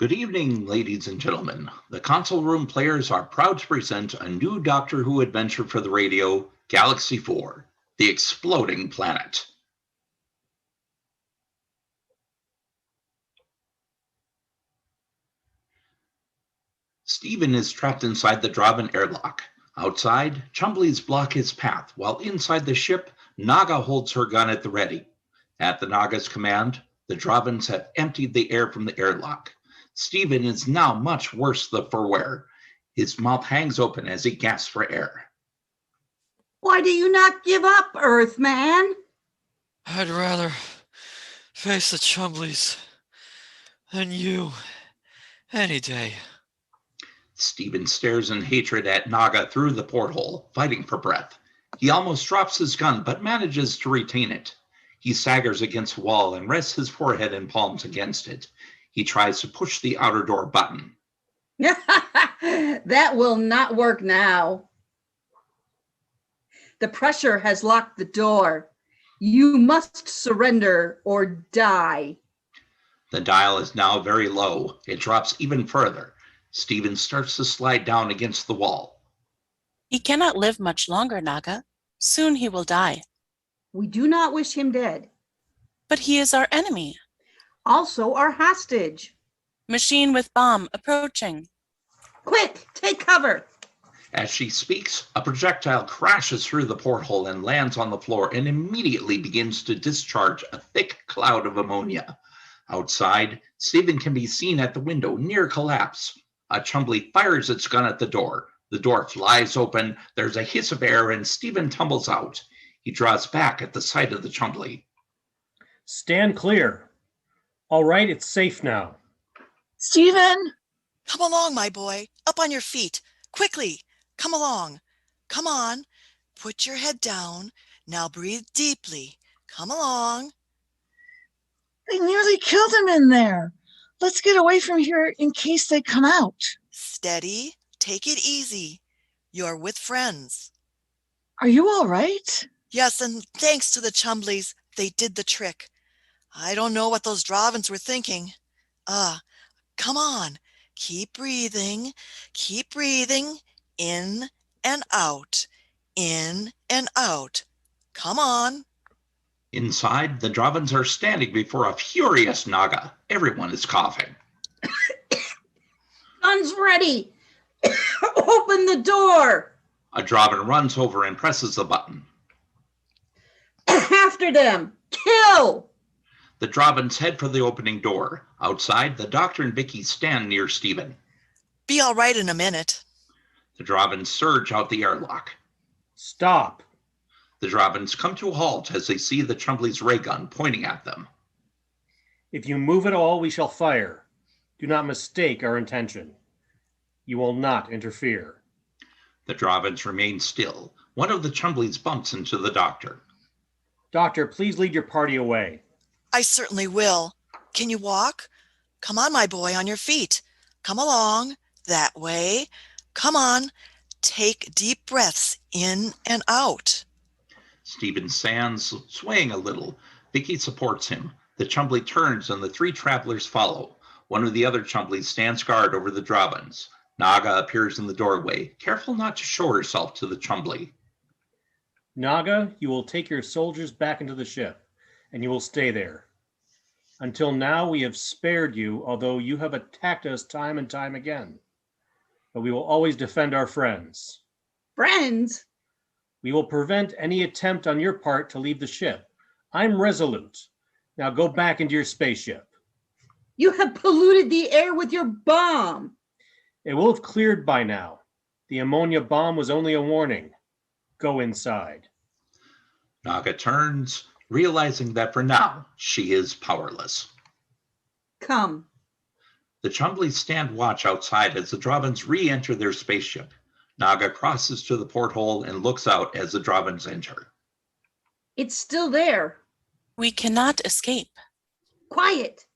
Good evening, ladies and gentlemen. The console room players are proud to present a new Doctor Who adventure for the radio, Galaxy 4, The Exploding Planet. Stephen is trapped inside the Draven airlock. Outside, Chumblies block his path, while inside the ship, Naga holds her gun at the ready. At the Naga's command, the Dravens have emptied the air from the airlock. Stephen is now much worse for wear. His mouth hangs open as he gasps for air. Why do you not give up, Earthman? I'd rather face the Chumblies than you any day. Stephen stares in hatred at Naga through the porthole, fighting for breath. He almost drops his gun, but manages to retain it. He staggers against the wall and rests his forehead and palms against it. He tries to push the outer door button. That will not work now. The pressure has locked the door. You must surrender or die. The dial is now very low. It drops even further. Stephen starts to slide down against the wall. He cannot live much longer, Naga. Soon he will die. We do not wish him dead. But he is our enemy. Also our hostage. Machine with bomb approaching. Quick, take cover. As she speaks, a projectile crashes through the porthole and lands on the floor and immediately begins to discharge a thick cloud of ammonia. Outside, Stephen can be seen at the window near collapse. A Chumbly fires its gun at the door. The door flies open, there's a hiss of air, and Stephen tumbles out. He draws back at the sight of the Chumbly. Stand clear. All right, it's safe now. Stephen! Come along, my boy. Up on your feet. Quickly. Come along. Come on. Put your head down. Now breathe deeply. Come along. They nearly killed him in there. Let's get away from here in case they come out. Steady. Take it easy. You're with friends. Are you all right? Yes, and thanks to the Chumblies, they did the trick. I don't know what those Dravens were thinking. Come on. Keep breathing. Keep breathing. In and out. In and out. Come on. Inside, the Dravens are standing before a furious Naga. Everyone is coughing. Guns ready. Open the door. A Draven runs over and presses the button. After them. Kill. The Dravens head for the opening door. Outside, the Doctor and Vicky stand near Stephen. Be all right in a minute. The Dravens surge out the airlock. Stop. The Dravens come to a halt as they see the Chumbly's ray gun pointing at them. If you move at all, we shall fire. Do not mistake our intention. You will not interfere. The Dravens remain still. One of the Chumblies bumps into the Doctor. Doctor, please lead your party away. I certainly will. Can you walk? Come on, my boy, on your feet. Come along. That way. Come on. Take deep breaths in and out. Stephen stands, swaying a little. Vicky supports him. The Chumbly turns and the three travelers follow. One of the other Chumblies stands guard over the Dravens. Naga appears in the doorway, careful not to show herself to the Chumbly. Naga, you will take your soldiers back into the ship, and you will stay there. Until now, we have spared you, although you have attacked us time and time again. But we will always defend our friends. Friends? We will prevent any attempt on your part to leave the ship. I'm resolute. Now go back into your spaceship. You have polluted the air with your bomb. It will have cleared by now. The ammonia bomb was only a warning. Go inside. Naga turns, realizing that for now, she is powerless. Come. The Chumblies stand watch outside as the Dravens re-enter their spaceship. Naga crosses to the porthole and looks out as the Dravens enter. It's still there. We cannot escape. Quiet.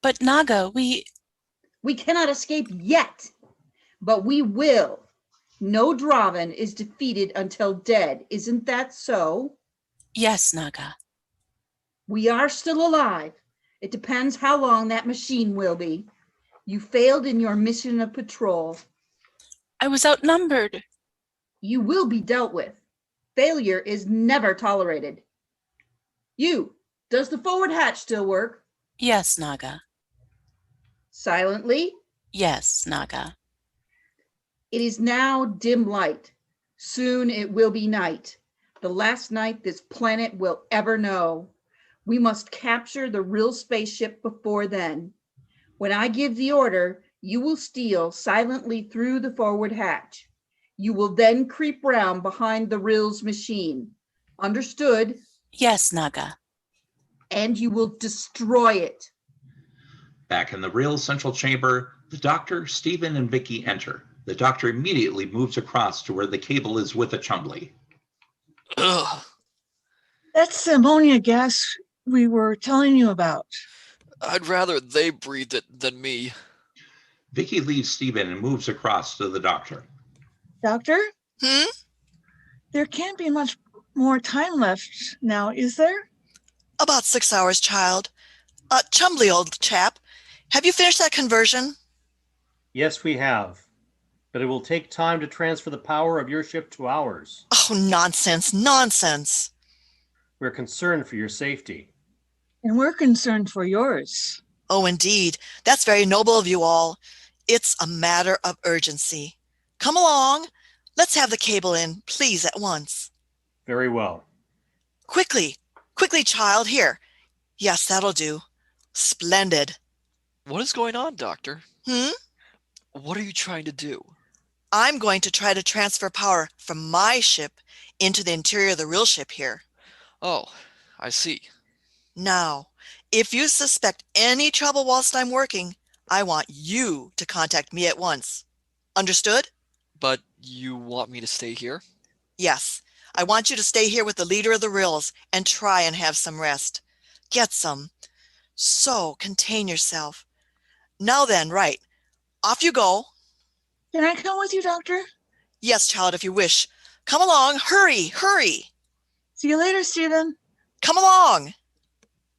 But Naga, We cannot escape yet, but we will. No Draven is defeated until dead. Isn't that so? Yes, Naga. We are still alive. It depends how long that machine will be. You failed in your mission of patrol. I was outnumbered. You will be dealt with. Failure is never tolerated. Does the forward hatch still work? Yes, Naga. Silently. Yes, Naga. It is now dim light. Soon it will be night. The last night this planet will ever know. We must capture the real spaceship before then. When I give the order, you will steal silently through the forward hatch. You will then creep round behind the Rill's machine. Understood? Yes, Naga. And you will destroy it. Back in the real central chamber, the doctor, Stephen, and Vicky enter. The doctor immediately moves across to where the cable is with the Chumbly. Ugh. That's the ammonia gas we were telling you about. I'd rather they breathed it than me. Vicky leaves Stephen and moves across to the doctor. Doctor, Hmm? there can't be much more time left now, is there? About 6 hours, child. Chumbly, old chap, have you finished that conversion? Yes, we have. But it will take time to transfer the power of your ship to ours. Oh, nonsense, nonsense. We're concerned for your safety. And we're concerned for yours. Oh, indeed. That's very noble of you all. It's a matter of urgency. Come along. Let's have the cable in, please, at once. Very well. Quickly, quickly, child. Here. Yes, that'll do. Splendid. What is going on, Doctor? Hmm? What are you trying to do? I'm going to try to transfer power from my ship into the interior of the real ship here. Oh, I see. Now, if you suspect any trouble whilst I'm working, I want you to contact me at once. Understood? But you want me to stay here? Yes. I want you to stay here with the leader of the Rills and try and have some rest. Get some. So, contain yourself. Now then, right. Off you go. Can I come with you, Doctor? Yes, child, if you wish. Come along. Hurry, hurry. See you later, Stephen. Come along.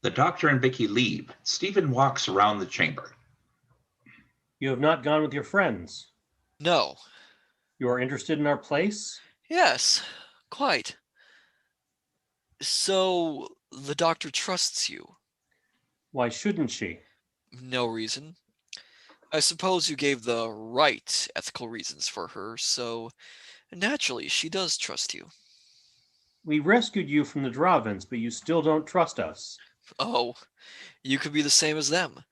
The doctor and Vicky leave. Stephen walks around the chamber. You have not gone with your friends. No. You are interested in our place? Yes, quite. So, the doctor trusts you? Why shouldn't she? No reason. I suppose you gave the right ethical reasons for her, so naturally she does trust you. We rescued you from the Dravins, but you still don't trust us. Oh, you could be the same as them,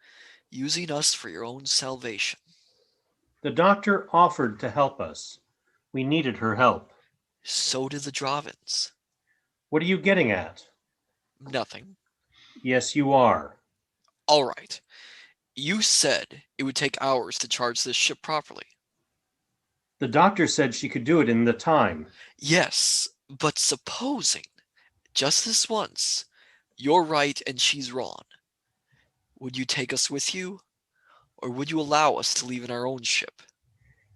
using us for your own salvation. The doctor offered to help us. We needed her help. So did the Dravins. What are you getting at? Nothing. Yes, you are. All right. You said it would take hours to charge this ship properly. The doctor said she could do it in the time. Yes, but supposing, just this once, you're right and she's wrong, would you take us with you? Or would you allow us to leave in our own ship?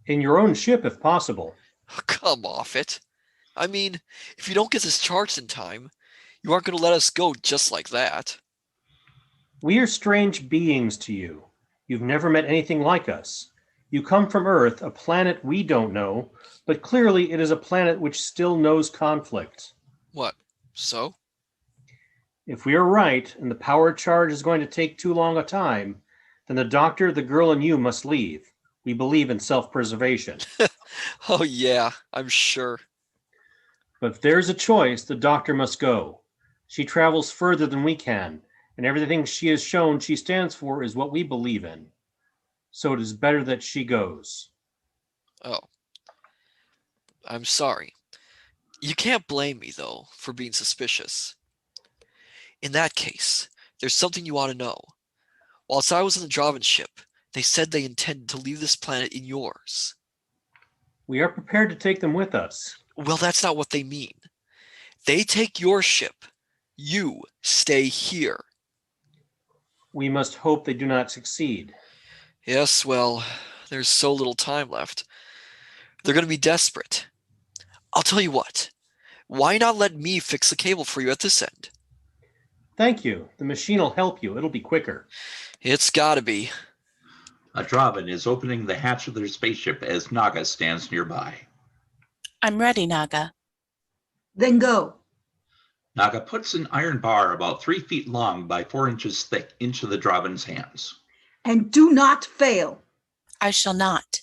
In your own ship, if possible. Come off it. I mean, if you don't get this charged in time, you aren't going to let us go just like that. We are strange beings to you. You've never met anything like us. You come from Earth, a planet we don't know, but clearly it is a planet which still knows conflict. What, so? If we are right, and the power charge is going to take too long a time, then the doctor, the girl, and you must leave. We believe in self-preservation. Oh yeah, I'm sure. But if there's a choice, the doctor must go. She travels further than we can, and everything she has shown she stands for is what we believe in. So it is better that she goes. Oh. I'm sorry. You can't blame me, though, for being suspicious. In that case, there's something you ought to know. Whilst I was on the Draven ship, they said they intended to leave this planet in yours. We are prepared to take them with us. Well, that's not what they mean. They take your ship. You stay here. We must hope they do not succeed. Yes, well, there's so little time left. They're going to be desperate. I'll tell you what. Why not let me fix the cable for you at this end? Thank you. The machine will help you. It'll be quicker. It's gotta be. A Draven is opening the hatch of their spaceship as Naga stands nearby. I'm ready, Naga. Then go. Naga puts an iron bar about 3 feet long by 4 inches thick into the Draven's hands. And do not fail. I shall not.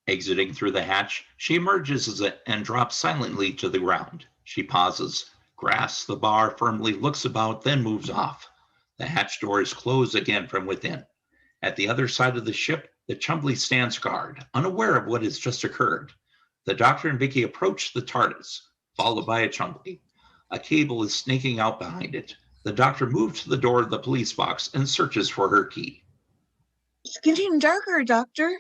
Exiting through the hatch, she emerges and drops silently to the ground. She pauses, grasps the bar firmly, looks about, then moves off. The hatch door is closed again from within. At the other side of the ship, the Chumbly stands guard, unaware of what has just occurred. The Doctor and Vicky approach the TARDIS, followed by a Chumbly. A cable is snaking out behind it. The Doctor moves to the door of the police box and searches for her key. It's getting darker, Doctor.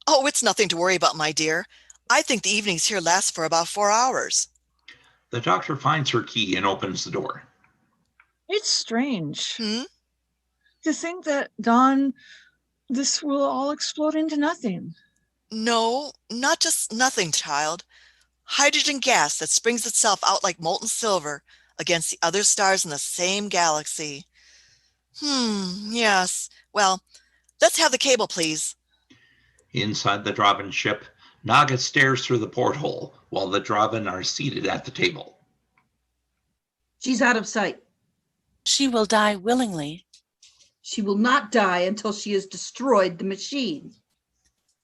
Oh, it's nothing to worry about, my dear. I think the evenings here last for about 4 hours. The Doctor finds her key and opens the door. It's strange. Hmm? To think that, Dawn, this will all explode into nothing. No, not just nothing, child. Hydrogen gas that springs itself out like molten silver against the other stars in the same galaxy. Yes. Well, let's have the cable, please. Inside the Draven ship, Naga stares through the porthole while the Draven are seated at the table. She's out of sight. She will die willingly. She will not die until she has destroyed the machine.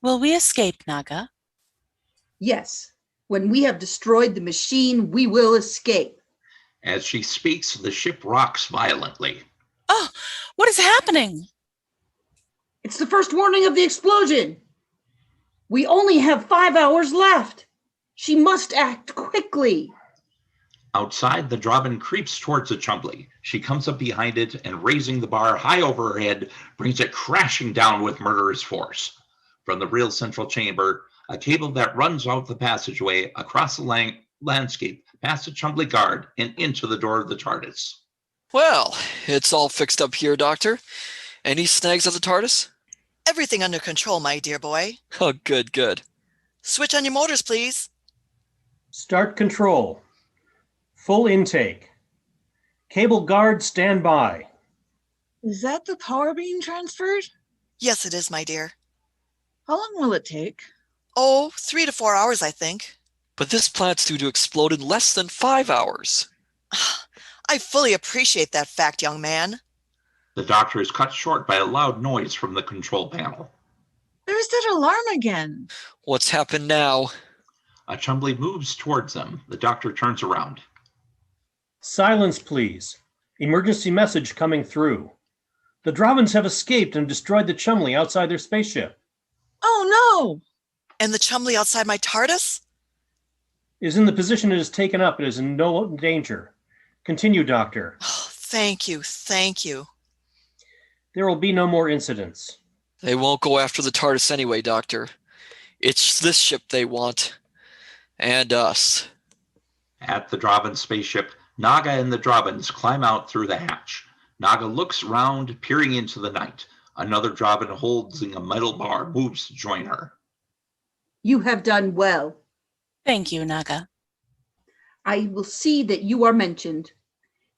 Will we escape, Naga? Yes, when we have destroyed the machine, we will escape. As she speaks, the ship rocks violently. Oh, what is happening? It's the first warning of the explosion. We only have 5 hours left. She must act quickly. Outside, the Draven creeps towards the Chumbly. She comes up behind it and, raising the bar high over her head, brings it crashing down with murderous force. From the real central chamber, a cable that runs out the passageway across the landscape, past the Chumbly guard, and into the door of the TARDIS. Well, it's all fixed up here, Doctor. Any snags at the TARDIS? Everything under control, my dear boy. Oh, good, good. Switch on your motors, please. Start control. Full intake. Cable guard, stand by. Is that the power being transferred? Yes, it is, my dear. How long will it take? Oh, 3 to 4 hours, I think. But this planet's due to explode in less than 5 hours. I fully appreciate that fact, young man. The Doctor is cut short by a loud noise from the control panel. There's that alarm again. What's happened now? A Chumbly moves towards them. The Doctor turns around. Silence, please. Emergency message coming through. The Dravens have escaped and destroyed the Chumley outside their spaceship. Oh, no. And the Chumley outside my TARDIS? It is in the position it is taken up. It is in no danger. Continue, Doctor. Oh, thank you, thank you. There will be no more incidents. They won't go after the TARDIS anyway, Doctor. It's this ship they want. And us. At the Draven spaceship, Naga and the Dravens climb out through the hatch. Naga looks round, peering into the night. Another Draven holding a metal bar moves to join her. You have done well. Thank you, Naga. I will see that you are mentioned.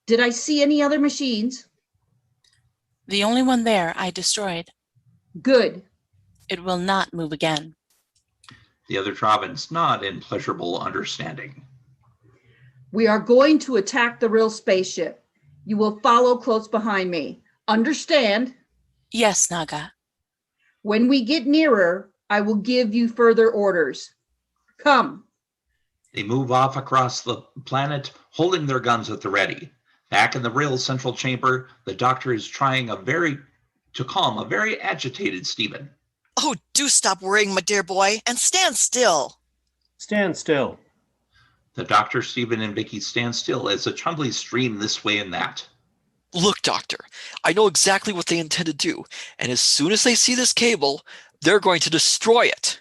Did I see any other machines? The only one there I destroyed. Good. It will not move again. The other Dravens nod in pleasurable understanding. We are going to attack the real spaceship. You will follow close behind me. Understand? Yes, Naga. When we get nearer, I will give you further orders. Come. They move off across the planet, holding their guns at the ready. Back in the real central chamber, the Doctor is trying to calm a very agitated Stephen. Oh, do stop worrying, my dear boy, and stand still. Stand still. The Doctor, Stephen, and Vicky stand still as the Chumblies stream this way and that. Look, Doctor, I know exactly what they intend to do, and as soon as they see this cable, they're going to destroy it.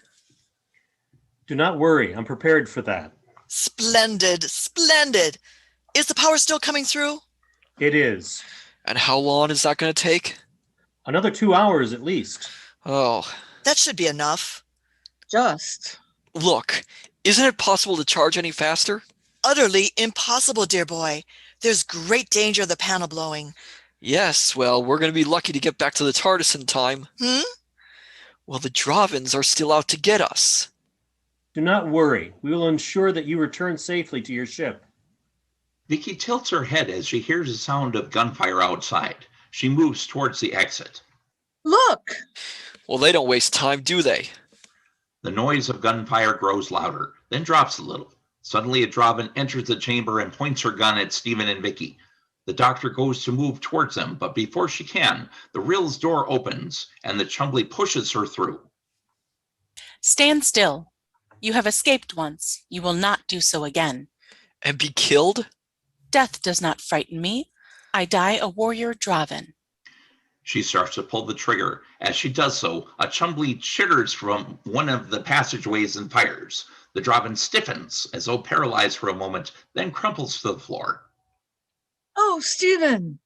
Do not worry. I'm prepared for that. Splendid, splendid. Is the power still coming through? It is. And how long is that going to take? Another 2 hours at least. Oh, That should be enough. Just. look, isn't it possible to charge any faster? Utterly impossible, dear boy. There's great danger of the panel blowing. Yes, well, we're going to be lucky to get back to the TARDIS in time. Well, the Dravins are still out to get us. Do not worry. We will ensure that you return safely to your ship. Vicky tilts her head as she hears the sound of gunfire outside. She moves towards the exit. Look! Well, they don't waste time, do they? The noise of gunfire grows louder, then drops a little. Suddenly, a Dravin enters the chamber and points her gun at Stephen and Vicky. The doctor goes to move towards them, but before she can, the Rill's door opens and the Chumbly pushes her through. Stand still. You have escaped once. You will not do so again. And be killed? Death does not frighten me. I die a warrior Dravin. She starts to pull the trigger. As she does so, a Chumbly chitters from one of the passageways and fires. The Dravin stiffens, as though paralyzed for a moment, then crumples to the floor. Oh, Stephen!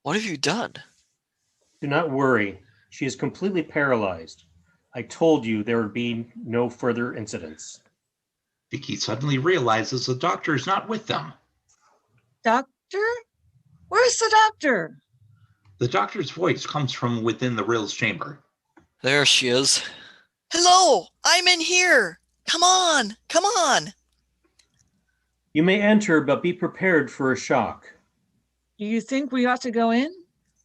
What have you done? Do not worry. She is completely paralyzed. I told you there would be no further incidents. Vicky suddenly realizes the doctor is not with them. Doctor? Where's the doctor? The doctor's voice comes from within the Rill's chamber. There she is. Hello, I'm in here. Come on, come on. You may enter, but be prepared for a shock. Do you think we ought to go in?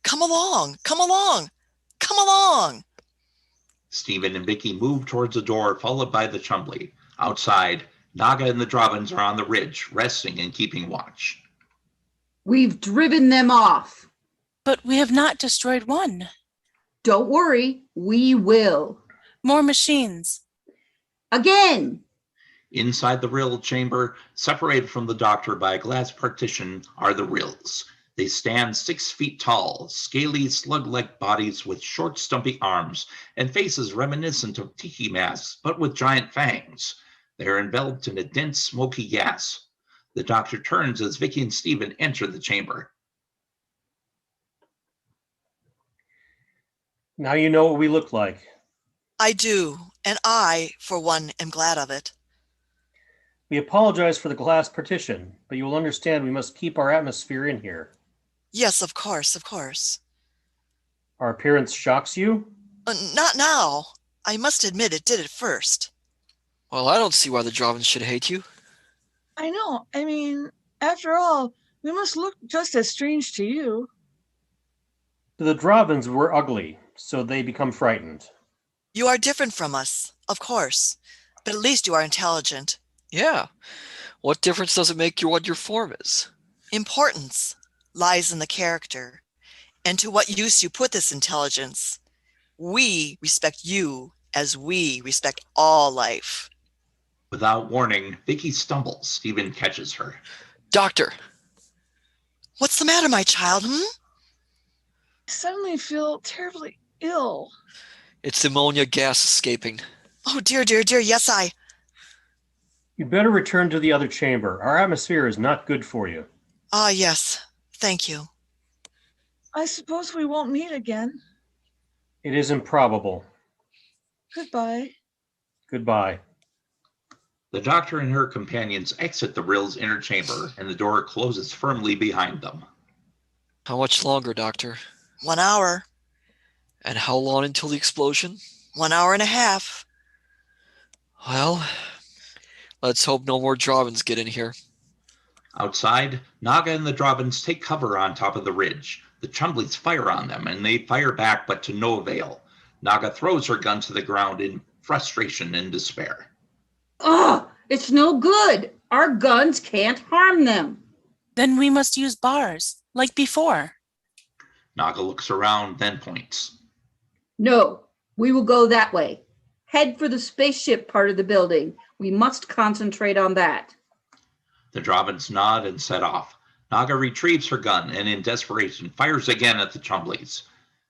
Come along, come along, come along. Stephen and Vicky move towards the door, followed by the Chumbly. Outside, Naga and the Dravins are on the ridge, resting and keeping watch. We've driven them off. But we have not destroyed one. Don't worry, we will. More machines. Again. Inside the Rill chamber, separated from the doctor by a glass partition, are the Rills. They stand 6 feet tall, scaly, slug-like bodies with short, stumpy arms and faces reminiscent of tiki masks, but with giant fangs. They are enveloped in a dense, smoky gas. The doctor turns as Vicky and Stephen enter the chamber. Now you know what we look like. I do, and I, for one, am glad of it. We apologize for the glass partition, but you will understand we must keep our atmosphere in here. Yes, of course, of course. Our appearance shocks you? Not now. I must admit it did at first. Well, I don't see why the Dravins should hate you. I know. I mean, after all, we must look just as strange to you. To the Dravins, we're ugly, so they become frightened. You are different from us, of course, but at least you are intelligent. Yeah. What difference does it make what your form is? Importance lies in the character, and to what use you put this intelligence. We respect you as we respect all life. Without warning, Vicky stumbles. Stephen catches her. Doctor! What's the matter, my child, I suddenly feel terribly ill. It's ammonia gas escaping. Oh, dear, dear, dear, yes, You'd better return to the other chamber. Our atmosphere is not good for you. yes, thank you. I suppose we won't meet again. It is improbable. Goodbye. Goodbye. The doctor and her companions exit the Rill's inner chamber, and the door closes firmly behind them. How much longer, Doctor? 1 hour, And how long until the explosion? 1 hour and a half. Well, let's hope no more Dravins get in here. Outside, Naga and the Dravins take cover on top of the ridge. The Chumblies fire on them, and they fire back, but to no avail. Naga throws her gun to the ground in frustration and despair. Ugh, it's no good. Our guns can't harm them. Then we must use bars, like before. Naga looks around, then points. No, we will go that way. Head for the spaceship part of the building. We must concentrate on that. The Dravins nod and set off. Naga retrieves her gun and in desperation fires again at the Chumblies.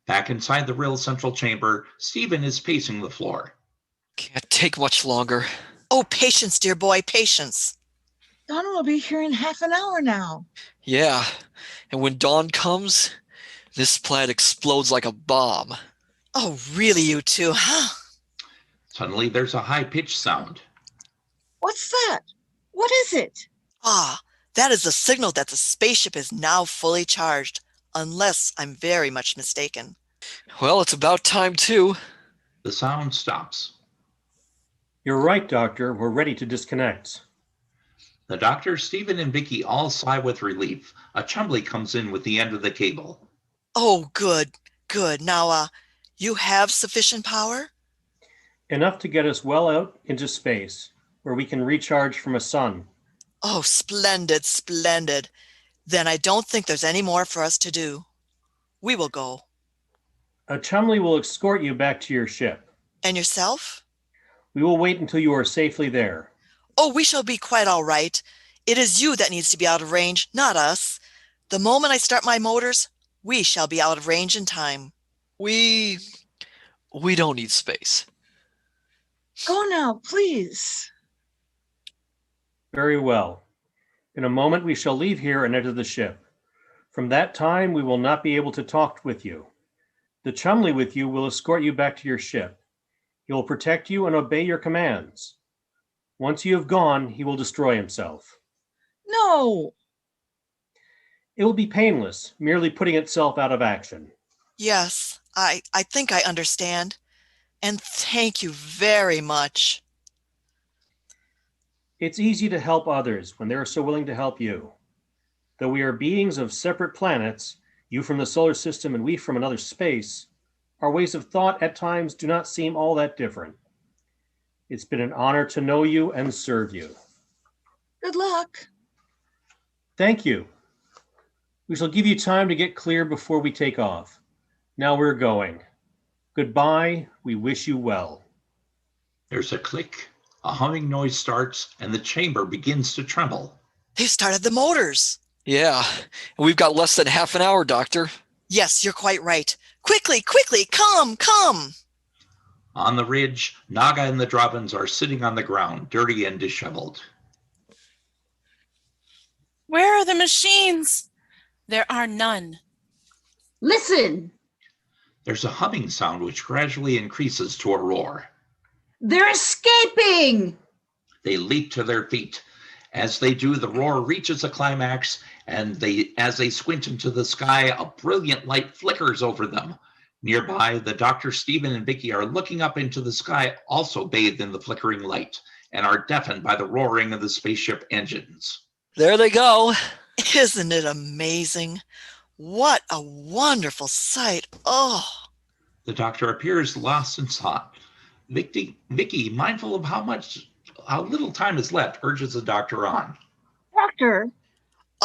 Back inside the Rill central chamber, Stephen is pacing the floor. Can't take much longer. Oh, patience, dear boy, patience. Dawn will be here in half an hour now. Yeah, and when dawn comes, this planet explodes like a bomb. Oh, really, you two, huh? Suddenly, there's a high-pitched sound. What's that? What is it? That is a signal that the spaceship is now fully charged. unless I'm very much mistaken. Well, it's about time too. The sound stops. You're right, Doctor. We're ready to disconnect. The doctor, Stephen, and Vicky all sigh with relief. A Chumbly comes in with the end of the cable. Oh, good, good. Now, you have sufficient power? Enough to get us well out into space, where we can recharge from a sun. Oh, splendid, splendid. Then I don't think there's any more for us to do. We will go. A Chumley will escort you back to your ship. And yourself? We will wait until you are safely there. Oh, we shall be quite all right. It is you that needs to be out of range, not us. The moment I start my motors, we shall be out of range in time. We don't need space. Go now, please. Very well. In a moment, we shall leave here and enter the ship. From that time, we will not be able to talk with you. The Chumley with you will escort you back to your ship. He will protect you and obey your commands. Once you have gone, he will destroy himself. No. It will be painless, merely putting itself out of action. Yes, I think I understand. And thank you very much. It's easy to help others when they are so willing to help you. Though we are beings of separate planets, you from the solar system and we from another space, our ways of thought at times do not seem all that different. It's been an honor to know you and serve you. Good luck. Thank you. We shall give you time to get clear before we take off. Now we're going. Goodbye. We wish you well. There's a click, a humming noise starts, and the chamber begins to tremble. They've started the motors. Yeah, and we've got less than half an hour, Doctor. Yes, you're quite right. Quickly, quickly, come, come. On the ridge, Naga and the Drobbins are sitting on the ground, dirty and disheveled. Where are the machines? There are none. Listen, There's a humming sound which gradually increases to a roar. they're escaping. They leap to their feet. As they do, the roar reaches a climax, and as they squint into the sky, a brilliant light flickers over them. Nearby, the Dr. Stephen and Vicky are looking up into the sky, also bathed in the flickering light, and are deafened by the roaring of the spaceship engines. There they go. Isn't it amazing? What a wonderful sight. Oh, The doctor appears lost in thought. Vicky, mindful of how little time is left, urges the doctor on. Doctor,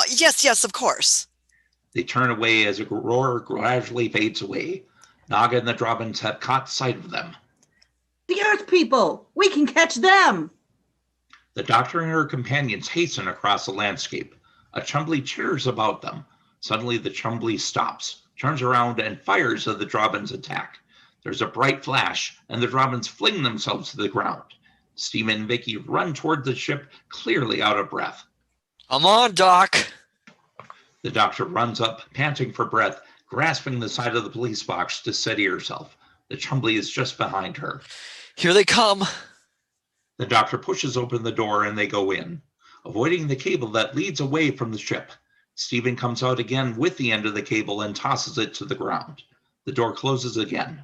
yes, of course. They turn away as a roar gradually fades away. Naga and the Drobbins have caught sight of them. The Earth people, we can catch them. The doctor and her companions hasten across the landscape. A Chumbly cheers about them. Suddenly, the Chumbly stops, turns around, and fires as the Drobbins attack. There's a bright flash, and the Drobbins fling themselves to the ground. Stephen and Vicky run toward the ship, clearly out of breath. I'm on, Doc. The doctor runs up, panting for breath, grasping the side of the police box to steady herself. The Chumbly is just behind her. Here they come. The doctor pushes open the door and they go in, avoiding the cable that leads away from the ship. Stephen comes out again with the end of the cable and tosses it to the ground. The door closes again.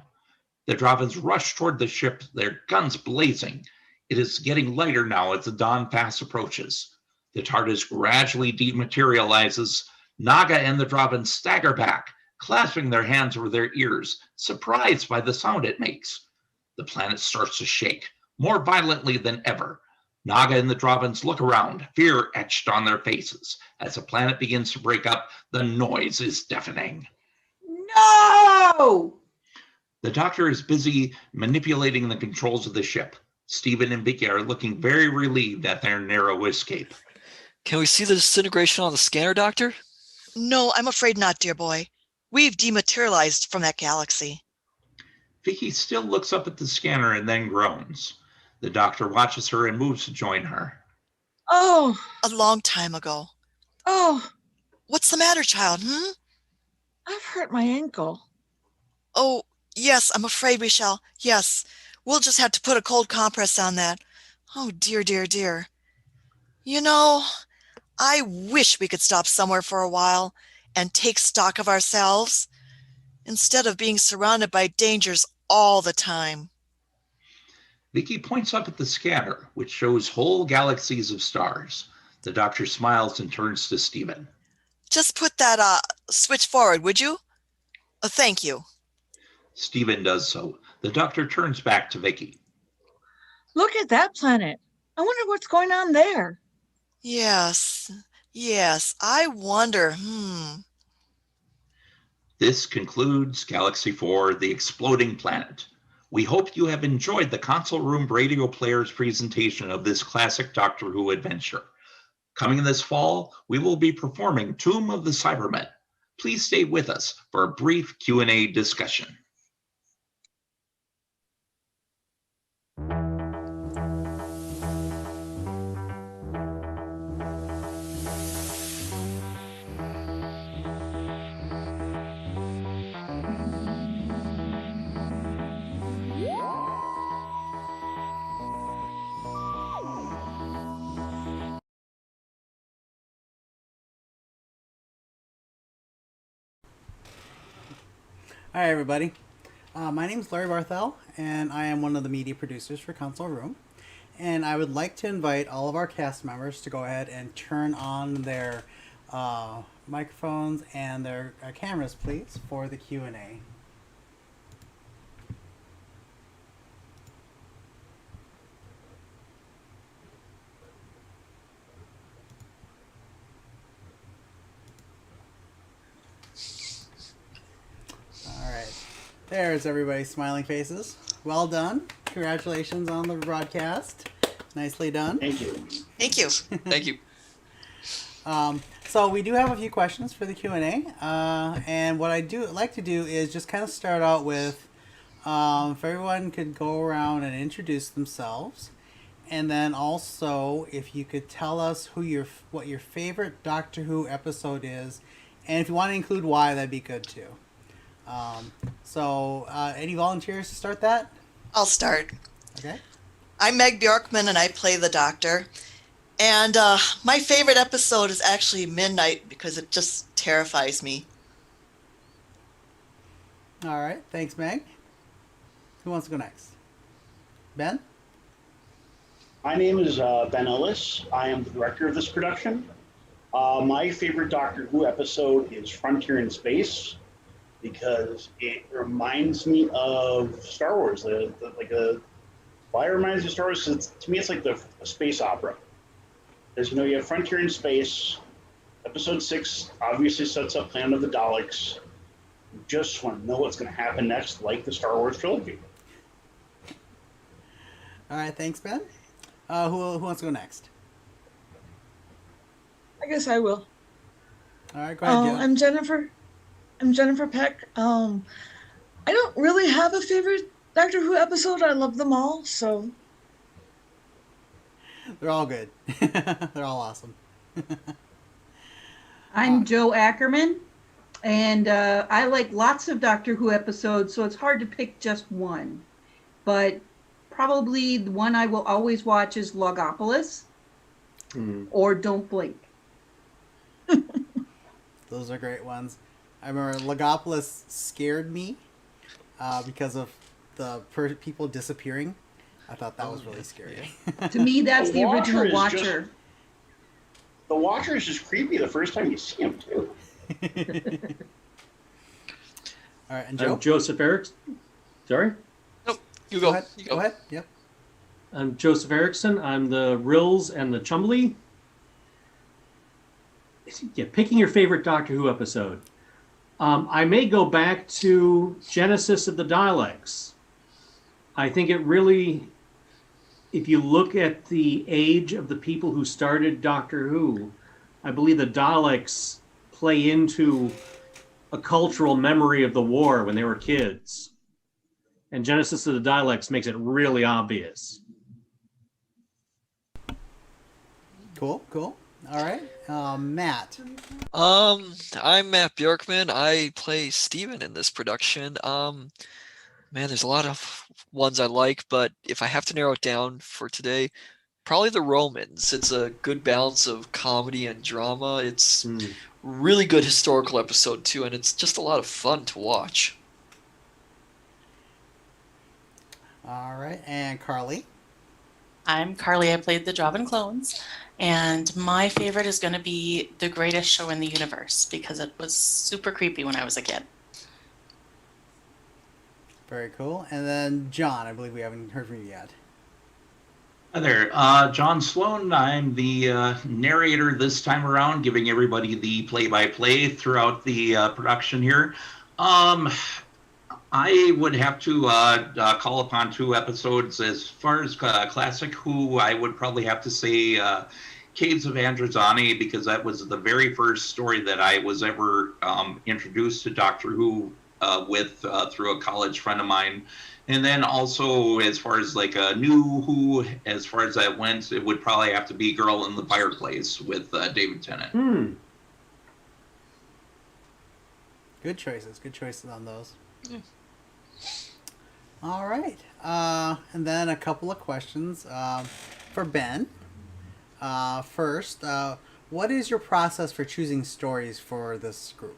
The Drobbins rush toward the ship, their guns blazing. It is getting lighter now as the dawn fast approaches. The TARDIS gradually dematerializes. Naga and the Drobbins stagger back, clasping their hands over their ears, surprised by the sound it makes. The planet starts to shake, more violently than ever. Naga and the Drobbins look around, fear etched on their faces. As the planet begins to break up, the noise is deafening. No! The doctor is busy manipulating the controls of the ship. Stephen and Vicky are looking very relieved at their narrow escape. Can we see the disintegration on the scanner, Doctor? No, I'm afraid not, dear boy. We've dematerialized from that galaxy. Vicky still looks up at the scanner and then groans. The doctor watches her and moves to join her. oh, A long time ago. oh, What's the matter, child, I've hurt my ankle. Oh, yes, I'm afraid we shall. Yes, we'll just have to put a cold compress on that. Oh, dear, dear, dear. You know, I wish we could stop somewhere for a while and take stock of ourselves instead of being surrounded by dangers all the time. Vicky points up at the scanner, which shows whole galaxies of stars. The doctor smiles and turns to Stephen. Just put that switch forward, would you? Thank you. Stephen does so. The doctor turns back to Vicky. Look at that planet. I wonder what's going on there. Yes, I wonder, This concludes Galaxy 4, The Exploding Planet. We hope you have enjoyed the Console Room Radio Player's presentation of this classic Doctor Who adventure. Coming this fall, we will be performing Tomb of the Cybermen. Please stay with us for a brief Q&A discussion. Hi everybody, my name is Larry Barthel and I am one of the media producers for Console Room, and I would like to invite all of our cast members to go ahead and turn on their microphones and their cameras please for the Q&A. There's everybody's smiling faces. Well done. Congratulations on the broadcast. Nicely done. Thank you. Thank you. Thank you. So we do have a few questions for the Q&A. And what I do like to do is just kind of start out with if everyone could go around and introduce themselves. And then also if you could tell us what your favorite Doctor Who episode is. And if you want to include why, that'd be good too. Any volunteers to start that? I'll start. Okay. I'm Meg Bjorkman and I play the Doctor. And my favorite episode is actually Midnight because it just terrifies me. All right. Thanks, Meg. Who wants to go next? Ben? My name is Ben Ellis. I am the director of this production. My favorite Doctor Who episode is Frontier in Space, because it reminds me of Star Wars. Why it reminds me of Star Wars? To me, it's like a space opera. Because, you have Frontier in Space. Episode 6 obviously sets up Planet of the Daleks. You just want to know what's going to happen next, like the Star Wars trilogy. All right, thanks, Ben. Who wants to go next? I guess I will. All right, go ahead, Jen. I'm Jennifer Peck. I don't really have a favorite Doctor Who episode. I love them all, so. They're all good. They're all awesome. I'm Joe Ackerman, and I like lots of Doctor Who episodes, so it's hard to pick just one. But probably the one I will always watch is Logopolis or Don't Blink. Those are great ones. I remember Logopolis scared me because of the people disappearing. I thought that was really scary. To me, that's the original Watcher. The Watcher is just creepy the first time you see him, too. All right, and Joe? I'm Joseph Erickson. Sorry? Nope, you go. Go ahead. Yep. I'm Joseph Erickson. I'm the Rills and the Chumbly. Yeah, picking your favorite Doctor Who episode. I may go back to Genesis of the Daleks. I think it really, if you look at the age of the people who started Doctor Who, I believe the Daleks play into a cultural memory of the war when they were kids. And Genesis of the Daleks makes it really obvious. Cool. All right. Matt. I'm Matt Bjorkman. I play Steven in this production. Man, there's a lot of ones I like, but if I have to narrow it down for today, probably the Romans. It's a good balance of comedy and drama. It's really good historical episode too, and it's just a lot of fun to watch. All right, and Carly. I'm Carly. I played the Jobbin Clones, and my favorite is going to be The Greatest Show in the Universe because it was super creepy when I was a kid. Very cool. And then John, I believe we haven't heard from you yet. Hi there, John Sloan. I'm the narrator this time around, giving everybody the play-by-play throughout the production here. I would have to call upon 2 episodes. As far as classic Who, I would probably have to say Caves of Androzani, because that was the very first story that I was ever introduced to Doctor Who with through a college friend of mine. And then also, as far as like a new Who, as far as that went, it would probably have to be Girl in the Fireplace with David Tennant. Good choices. Good choices on those. Yeah. All right. And then a couple of questions for Ben. First, what is your process for choosing stories for this group?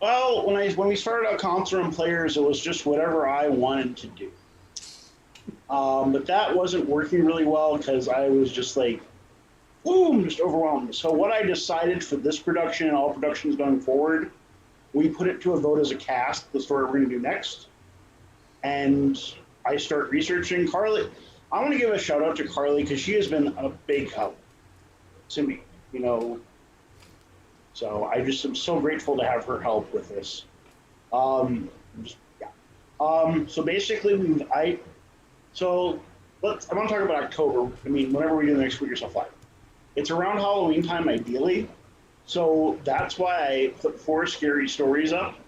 Well, when we started out Console Room Players, it was just whatever I wanted to do. But that wasn't working really well because I was just like, boom, just overwhelmed. So what I decided for this production and all productions going forward, we put it to a vote as a cast, the story we're going to do next. And I start researching. Carly, I want to give a shout out to Carly because she has been a big help to me, you know. So I just am so grateful to have her help with this. So basically, I want to talk about October. I mean, whenever we do the next Put Yourself Live, it's around Halloween time, ideally. So that's why I put 4 scary stories up.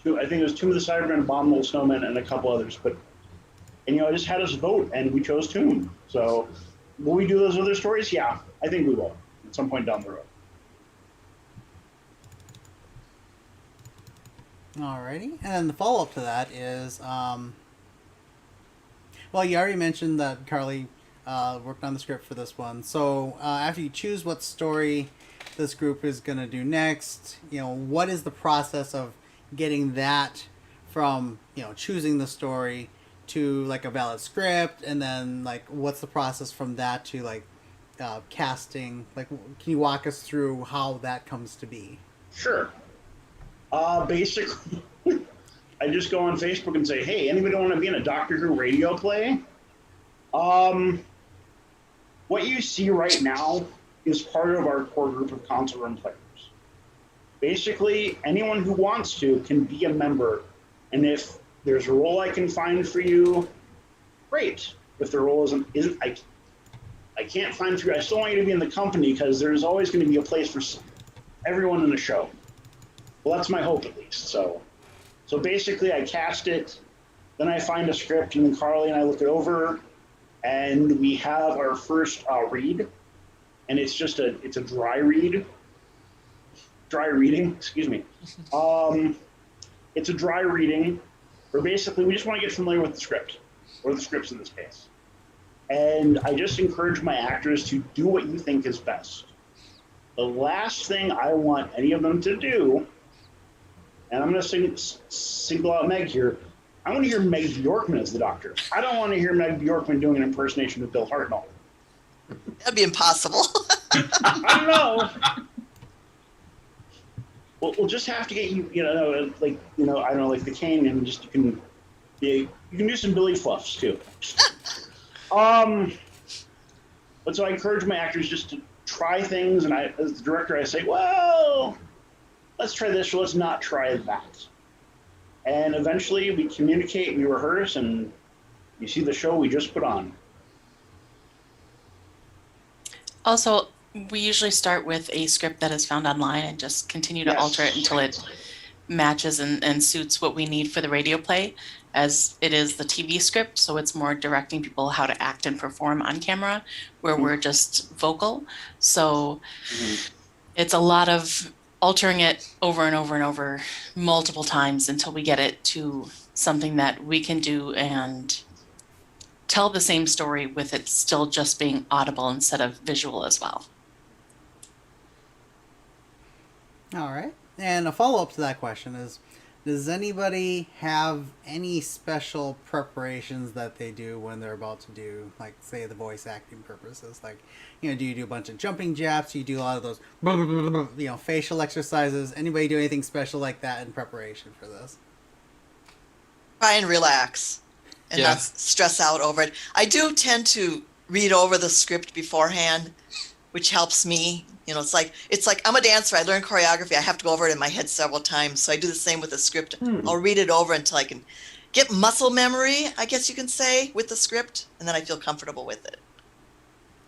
I think it was Tomb of the Cybermen, Abominable Snowmen, and a couple others. And I just had us vote, and we chose Tomb. So will we do those other stories? Yeah, I think we will at some point down the road. Alrighty. And then the follow-up to that is, well, you already mentioned that Carly worked on the script for this one. So after you choose what story this group is going to do next, what is the process of getting that from, choosing the story to like a valid script, and then like what's the process from that to like casting? Like, can you walk us through how that comes to be? Sure. Basically, I just go on Facebook and say, hey, anybody want to be in a Doctor Who radio play? What you see right now is part of our core group of console room players. Basically, anyone who wants to can be a member, and if there's a role I can find for you, great. If the role isn't I can't find for you, I still want you to be in the company because there's always going to be a place for everyone in the show. Well, that's my hope, at least. So basically, I cast it, then I find a script, and then Carly and I look it over, and we have our first read, and it's a dry reading. Excuse me. It's a dry reading, where basically we just want to get familiar with the script, or the scripts in this case, and I just encourage my actors to do what you think is best. The last thing I want any of them to do. And I'm going to single out Meg here. I want to hear Meg Bjorkman as the Doctor. I don't want to hear Meg Bjorkman doing an impersonation of Bill Hartnell. That'd be impossible. I don't know. We'll just have to get I don't know, like the Kane, and just you can do some Billy Fluffs too. But so I encourage my actors just to try things, and as the director, I say, well, let's try this, or let's not try that. And eventually we communicate, we rehearse, and you see the show we just put on. Also, we usually start with a script that is found online and just continue to alter it until it matches and suits what we need for the radio play, as it is the TV script, so it's more directing people how to act and perform on camera, where we're just vocal. So it's a lot of altering it over and over and over multiple times until we get it to something that we can do and tell the same story with it still just being audible instead of visual as well. All right. And a follow-up to that question is, does anybody have any special preparations that they do when they're about to do, like, say, the voice acting purposes? Like, do you do a bunch of jumping jacks? Do you do a lot of those, facial exercises? Anybody do anything special like that in preparation for this? Try and relax and Yeah. not stress out over it. I do tend to read over the script beforehand, which helps me. It's like I'm a dancer. I learn choreography. I have to go over it in my head several times. So I do the same with the script. I'll read it over until I can get muscle memory, I guess you can say, with the script, and then I feel comfortable with it.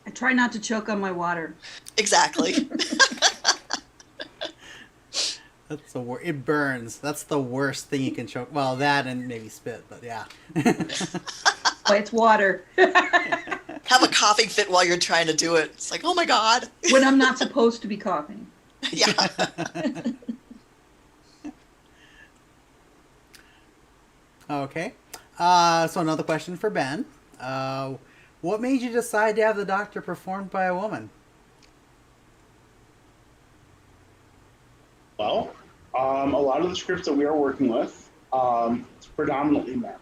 I try not to choke on my water. Exactly. That's it burns. That's the worst thing you can choke. Well, that and maybe spit, but yeah. But it's water. Have a coughing fit while you're trying to do it. It's like, oh my God. When I'm not supposed to be coughing. Yeah. Okay. So another question for Ben. What made you decide to have the Doctor performed by a woman? Well, a lot of the scripts that we are working with, it's predominantly men.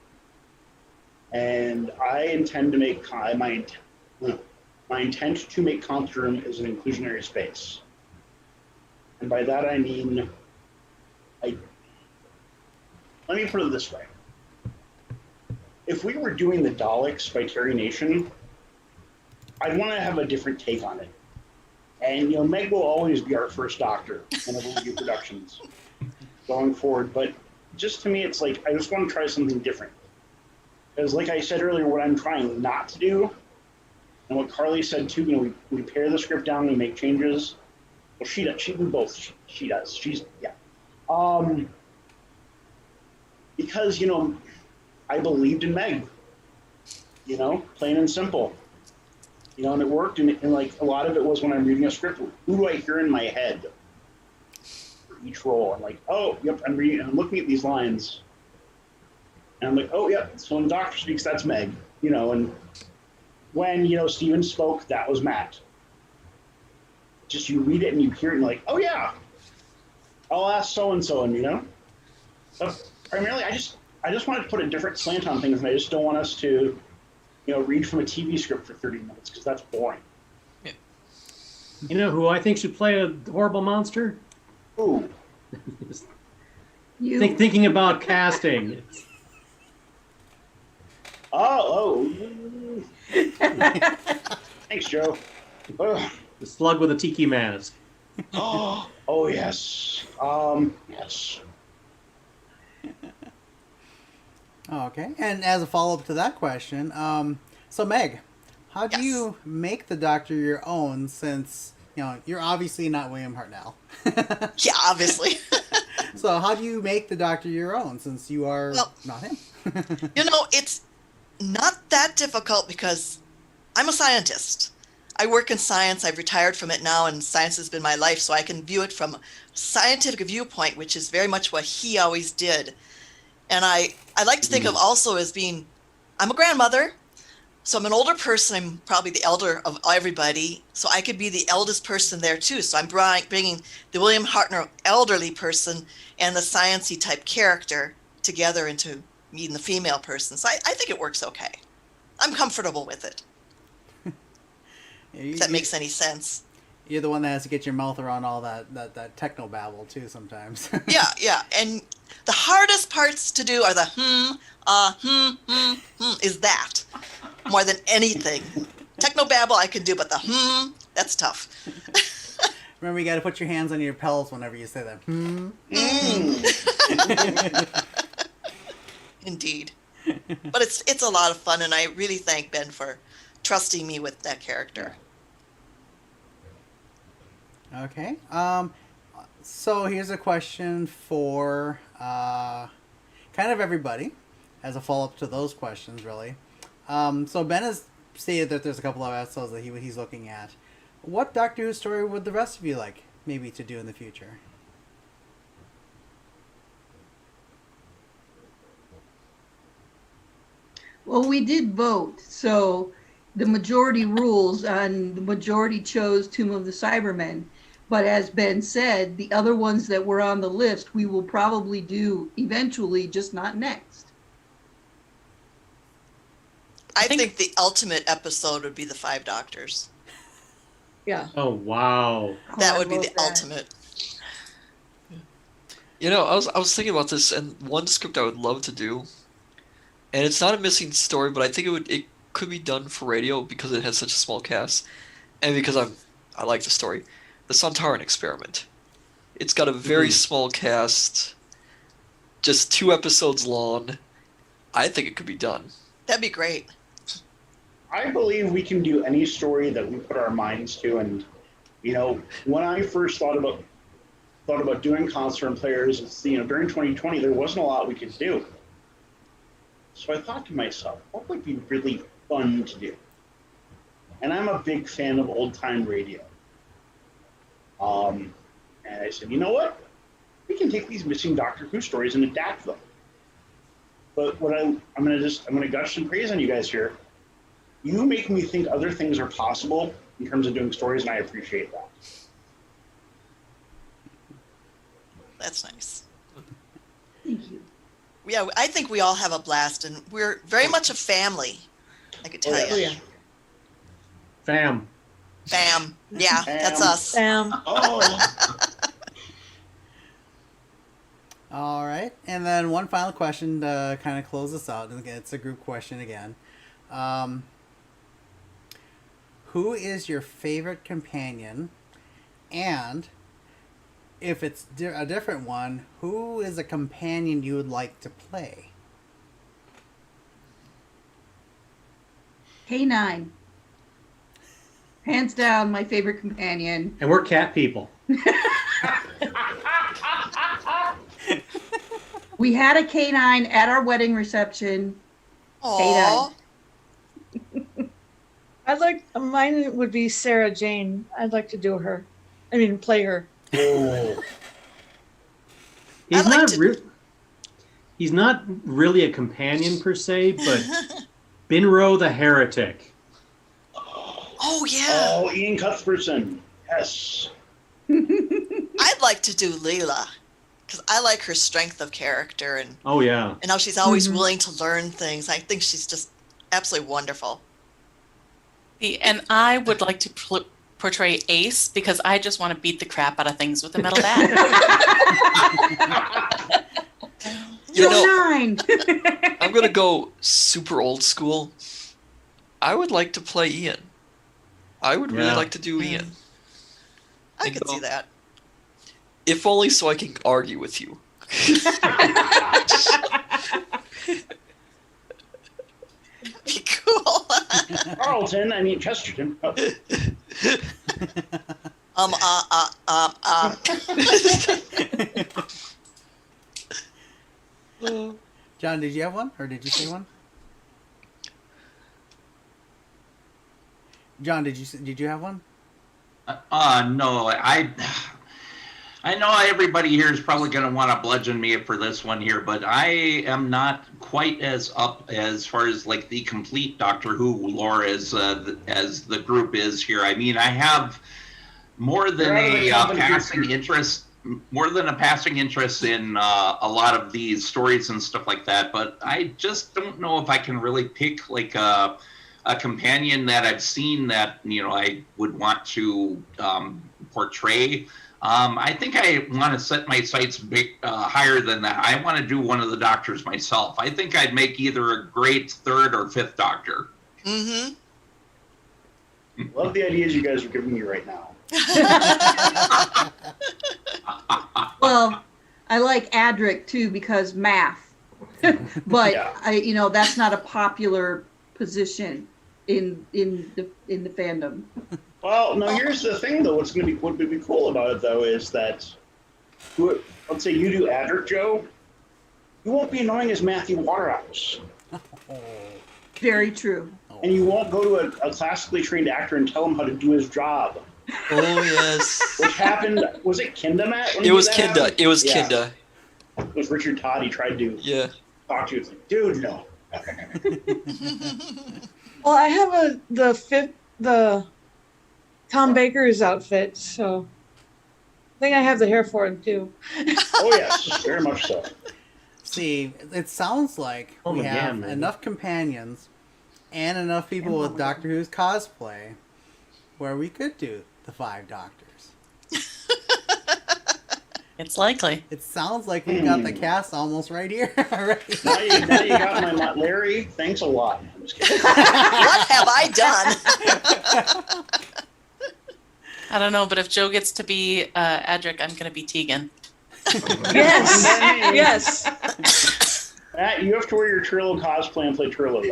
And I intend to make my intent to make Conference Room is an inclusionary space. And by that I mean, let me put it this way. If we were doing the Daleks by Terry Nation, I'd want to have a different take on it. And Meg will always be our first Doctor whenever we do productions going forward. But just to me, it's like I just want to try something different. Because, like I said earlier, what I'm trying not to do, and what Carly said too, we pare the script down, we make changes. Well, she does. We both. She does. Because I believed in Meg. Plain and simple. And it worked. And like a lot of it was when I'm reading a script, who do I hear in my head for each role? I'm like, oh, yep, I'm looking at these lines. And I'm like, oh, yeah, so when the Doctor speaks, that's Meg, and when, Steven spoke, that was Matt. Just you read it and you hear it and you're like, oh, yeah, I'll ask so-and-so, But primarily, I just wanted to put a different slant on things, and I just don't want us to, read from a TV script for 30 minutes, because that's boring. Yeah. You know who I think should play a horrible monster? Ooh. Thinking about casting. Oh. Thanks, Joe. Oh. The slug with a tiki mask. Oh, yes. Yes. Okay. And as a follow-up to that question, so Meg, how do you make the Doctor your own, since, you're obviously not William Hartnell? Yeah, obviously. So how do you make the Doctor your own, since you are not him? It's not that difficult because I'm a scientist. I work in science. I've retired from it now, and science has been my life, so I can view it from a scientific viewpoint, which is very much what he always did. And I like to think of also as being, I'm a grandmother, so I'm an older person. I'm probably the elder of everybody, so I could be the eldest person there too. So I'm bringing the William Hartnell elderly person and the sciencey type character together into meeting the female person. So I think it works okay. I'm comfortable with it. If that makes any sense. You're the one that has to get your mouth around all that techno babble too sometimes. Yeah. And the hardest parts to do are the is that more than anything. Techno babble I can do, but the that's tough. Remember, you got to put your hands on your pelvis whenever you say that. Indeed. But it's a lot of fun, and I really thank Ben for trusting me with that character. Okay. So here's a question for kind of everybody, as a follow-up to those questions, really. So Ben has stated that there's a couple of episodes that he's looking at. What Doctor Who story would the rest of you like maybe to do in the future? Well, we did vote, so the majority rules, and the majority chose Tomb of the Cybermen. But as Ben said, the other ones that were on the list, we will probably do eventually, just not next. I think the ultimate episode would be the 5 Doctors. Yeah. Oh, wow. That I would be love the that. ultimate. You know, I was thinking about this, and one script I would love to do, and it's not a missing story, but I think it could be done for radio because it has such a small cast, and because I like the story, the Sontaran Experiment. It's got a very small cast, just 2 episodes long. I think it could be done. That'd be great. I believe we can do any story that we put our minds to. And, you know, when I first thought about doing concert and players, during 2020, there wasn't a lot we could do. So I thought to myself, what would be really fun to do? And I'm a big fan of old time radio. And I said, you know what? We can take these missing Doctor Who stories and adapt them. But what I'm gonna gush some praise on you guys here. You make me think other things are possible in terms of doing stories, and I appreciate that. That's nice. Thank you. Yeah, I think we all have a blast, and we're very much a family. I could tell you. Yeah. Fam. Fam. Yeah, that's us. Oh, All right, and then one final question to kind of close this out. And again, it's a group question again. Who is your favorite companion? And if it's a different one, who is a companion you would like to play? K9. Hands down, my favorite companion. And we're cat people. We had a K9 at our wedding reception. Aww. Mine would be Sarah Jane. I'd like to do her. I mean, play her. oh. He's not really a companion per se, but Binro the Heretic. Oh, yeah. Oh, Ian Cuthbertson. Yes. I'd like to do Leela, because I like her strength of character and Oh yeah. how she's always willing to learn things. I think she's just absolutely wonderful. And I would like to portray Ace because I just want to beat the crap out of things with a metal bat. You know, K9. I'm gonna go super old school. I would like to play Ian. I would really Yeah. like to do Ian. I You could see know, that. If only so I can argue with you. Be cool. Carlton, I mean Chesterton. Oh. John, did you have one, or did you say one? John, did you have one? No, I know everybody here is probably going to want to bludgeon me for this one here, but I am not quite as up as far as like the complete Doctor Who lore as the group is here. I mean, I have more than a passing interest in a lot of these stories and stuff like that, but I just don't know if I can really pick like a companion that I've seen that, you know, I would want to portray. I think I want to set my sights higher than that. I want to do one of the Doctors myself. I think I'd make either a great 3rd or 5th Doctor. Mm-hmm. Love the ideas you guys are giving me right now. Well, I like Adric too because math. But Yeah. that's not a popular position in the fandom. Well, no, here's the thing, though. What would be cool about it, though, is that, let's say you do Adric, Joe, you won't be annoying as Matthew Waterhouse. Very true. And you won't go to a classically trained actor and tell him how to do his job. Oh yes. Which happened, was it Kinda, Matt? It was Kinda. It was Kinda. It was Richard Todd. He tried to talk to you. It's like, dude, no. Well, I have the Tom Baker's outfit, so think I have the hair for him too. Oh yes, very much so. See, it sounds like Home we again, have maybe. enough companions and enough people And with Home Doctor Who's cosplay where we could do the 5 Doctors. It's likely. It sounds like we've got the cast almost right here already. Now you got my Larry. Thanks a lot. I'm just kidding. What have I done? I don't know, but if Joe gets to be Adric, I'm going to be Tegan. Yes, yes. Matt, you have to wear your Trillo cosplay and play Trillo.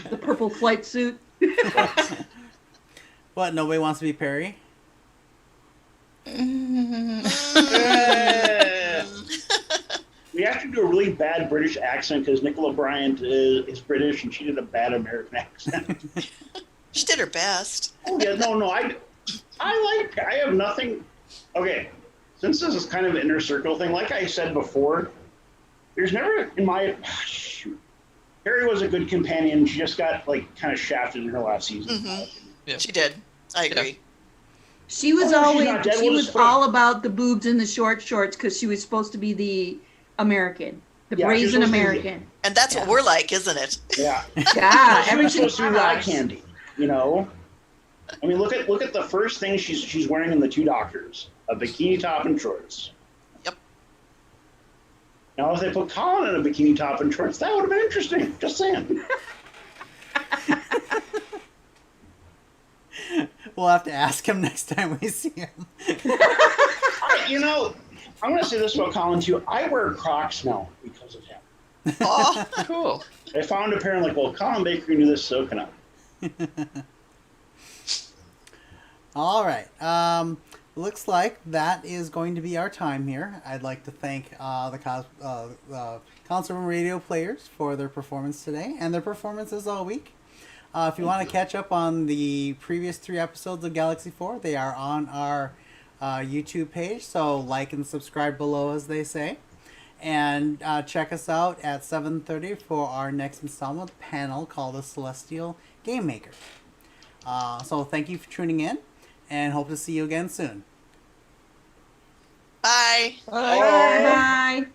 The purple flight suit. What, nobody wants to be Perry? We have to do a really bad British accent because Nicola Bryant is British and she did a bad American accent. She did her best. Oh yeah, no, I have nothing. Okay, since this is kind of an inner circle thing, like I said before, there's never in my shoot. Harry was a good companion. She just got like kind of shafted in her last season. Mm-hmm. Yeah. She did. I agree. She was Oh, she's always not dead. she We'll was just put- all about the boobs and the short shorts because she was supposed to be the American, the Yeah, she was brazen supposed to be the- American. And that's what we're like, isn't it? Yeah. Yeah, She was everything's supposed to be the eye us. candy, you know. I mean, look at the first thing she's wearing in the 2 Doctors: a bikini top and shorts. Yep. Now, if they put Colin in a bikini top and shorts, that would have been interesting. Just saying. We'll have to ask him next time we see him. You know, I'm going to say this about Colin too. I wear Crocs now because of him. Oh, Cool. I found a pair and like, well, Colin Baker can do this, so can I. All right. Looks like that is going to be our time here. I'd like to thank the Console Room Radio players for their performance today and their performances all week. If you want to catch up on the previous 3 episodes of Galaxy 4, they are on our YouTube page, so like and subscribe below, as they say. And check us out at 7:30 for our next installment panel called The Celestial Game Maker. So thank you for tuning in, and hope to see you again soon. bye. Bye.